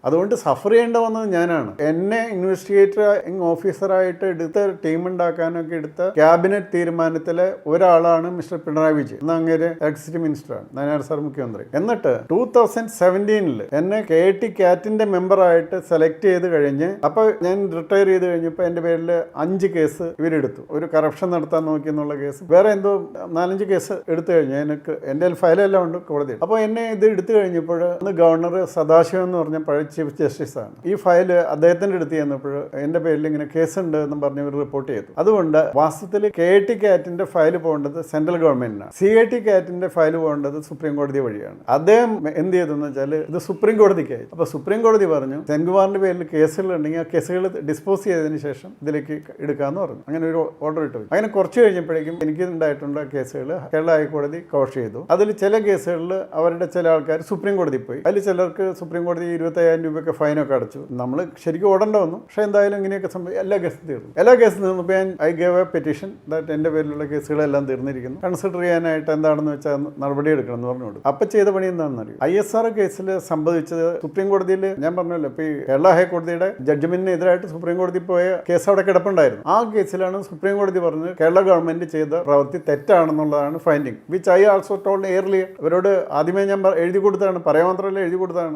അതുകൊണ്ട് സഫർ ചെയ്യേണ്ട വന്നത് ഞാനാണ്. എന്നെ ഇൻവെസ്റ്റിഗേറ്റിംഗ് ഓഫീസറായിട്ട് എടുത്ത ടീം ഉണ്ടാക്കാനൊക്കെ എടുത്ത ക്യാബിനറ്റ് തീരുമാനത്തിലെ ഒരാളാണ് മിസ്റ്റർ പിണറായി വിജയൻ. ഇന്ന് അങ്ങേര് എക്സിക്യൂട്ടീവ് മിനിസ്റ്ററാണ്, നായനാർ സാർ മുഖ്യമന്ത്രി. എന്നിട്ട് 2017 എന്നെ KT ക്യാറ്റിന്റെ മെമ്പറായിട്ട് സെലക്ട് ചെയ്ത് കഴിഞ്ഞ്, അപ്പോൾ ഞാൻ റിട്ടയർ ചെയ്ത് കഴിഞ്ഞപ്പോൾ എൻ്റെ പേരിൽ 5 കേസ് ഇവരെടുത്തു. ഒരു കറപ്ഷൻ നടത്താൻ നോക്കി എന്നുള്ള കേസ്, വേറെ എന്തോ 4-5 കേസ് എടുത്തു കഴിഞ്ഞു. എനിക്ക് എൻ്റെ ഫയലെല്ലാം ഉണ്ട് കോടതി. അപ്പോൾ എന്നെ ഇത് എടുത്തു കഴിഞ്ഞപ്പോൾ അന്ന് ഗവർണർ സദാശിവം എന്ന് പറഞ്ഞ പഴയ ചീഫ് ജസ്റ്റിസ് ആണ്. ഈ ഫയൽ അദ്ദേഹത്തിൻ്റെ അടുത്ത് ചെന്നപ്പോൾ എൻ്റെ പേരിൽ ഇങ്ങനെ കേസുണ്ട് എന്ന് പറഞ്ഞ് ഇവർ റിപ്പോർട്ട് ചെയ്തു. അതുകൊണ്ട് വാസ്തവത്തിൽ KT ക്യാറ്റിന്റെ ഫയൽ പോകേണ്ടത് സെൻട്രൽ ഗവൺമെന്റിനാണ്. CIT ക്യാറ്റിന്റെ ഫയൽ പോകേണ്ടത് സുപ്രീം കോടതി വഴിയാണ്. അദ്ദേഹം എന്ത് ചെയ്തെന്ന് വെച്ചാൽ ഇത് സുപ്രീം കോടതിക്കായി. അപ്പോൾ സുപ്രീം കോടതി പറഞ്ഞു സെൻകുമാറിന്റെ പേരിൽ കേസുകൾ ഉണ്ടെങ്കിൽ ആ കേസുകൾ ഡിസ്പോസ് ചെയ്തതിന് ശേഷം ഇതിലേക്ക് എടുക്കാമെന്ന് പറഞ്ഞു. അങ്ങനെ ഒരു ഓർഡർ ഇട്ടു. അങ്ങനെ കുറച്ച് കഴിഞ്ഞപ്പോഴേക്കും എനിക്ക് ഉണ്ടായിട്ടുള്ള കേസുകൾ കേരള ഹൈക്കോടതി കോഷ് ചെയ്തു. അതിൽ ചില കേസുകളിൽ അവരുടെ ചില ആൾക്കാർ സുപ്രീം കോടതി പോയി. അതിൽ ചിലർക്ക് സുപ്രീം കോടതി 25,000 രൂപയൊക്കെ ഫൈനൊക്കെ അടച്ചു. നമ്മൾ ശരിക്കും ഓടേണ്ട വന്നു. പക്ഷേ എന്തായാലും ഇങ്ങനെയൊക്കെ സംഭവിച്ചു. എല്ലാ കേസും തീർന്നു. എല്ലാ കേസും തീർന്നപ്പോൾ I gave a petition that എൻ്റെ പേരിലുള്ള കേസുകളെല്ലാം തീർന്നിരിക്കുന്നു, കൺസിഡർ ചെയ്യാനായിട്ട് എന്താണെന്ന് വെച്ചാൽ നടപടി എടുക്കണം എന്ന് പറഞ്ഞുകൊടുത്തു. അപ്പം ചെയ്ത പണി എന്താണെന്ന് അറിയും. ISR കേസിൽ സംഭവിച്ചത് സുപ്രീം കോടതിയിൽ ഞാൻ പറഞ്ഞല്ലോ, ഇപ്പോൾ ഈ കേരള ഹൈക്കോടതിയുടെ ജഡ്ജ്മെന്റിനെതിരായിട്ട് സുപ്രീം കോടതി പോയ കേസ് അവിടെ കിടപ്പുണ്ടായിരുന്നു. ആ കേസിലാണ് സുപ്രീം കോടതി പറഞ്ഞത് കേരള ഗവൺമെന്റ് ചെയ്ത പ്രവൃത്തി തെറ്റാണെന്നുള്ളതാണ് finding, which I also told early. അവരോട് ആദ്യമേ ഞാൻ എഴുതി കൊടുത്തതാണ്, പറയാൻ മാത്രമല്ല എഴുതി കൊടുത്തതാണ്.